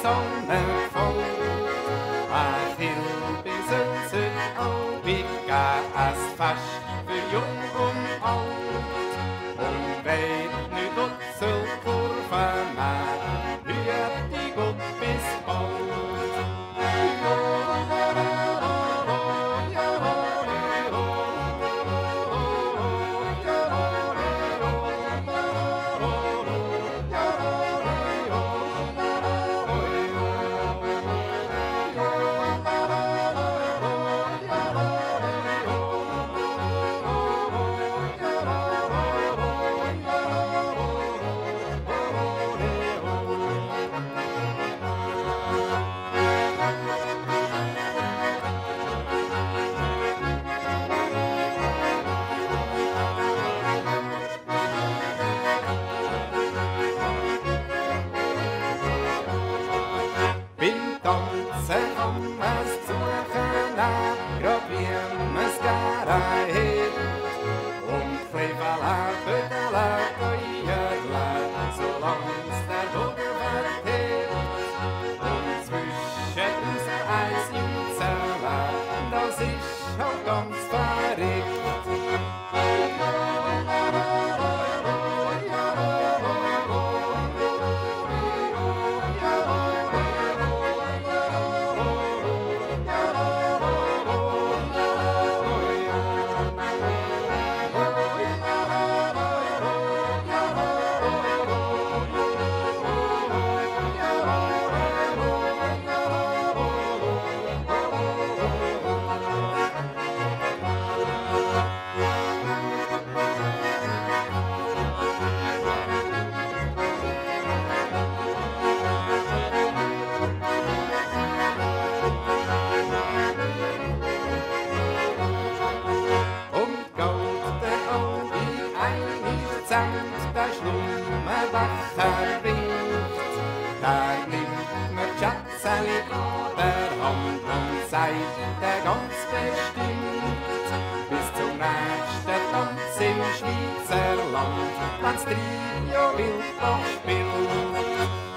Sonne voll. Ach, Hill bis ins Südalbig, es Fest für Jung und Alt. Und wenn nicht Utzel Kurven mehr, hüt die Gott bis bald. Grad wie es gerne hat. Und Kleefele, Büdele, Geuerle, solang's der Vogel verteert. Und zwischen uns eins Junzele, das ist halt ganz verrückt. Der Schlummerbacher winkt, der nimmt mir Schatzeli an der Hand und sagt der ganz bestimmt, bis zum nächsten Tanz im Schweizerland, wenn's Trio Wildbach spielt.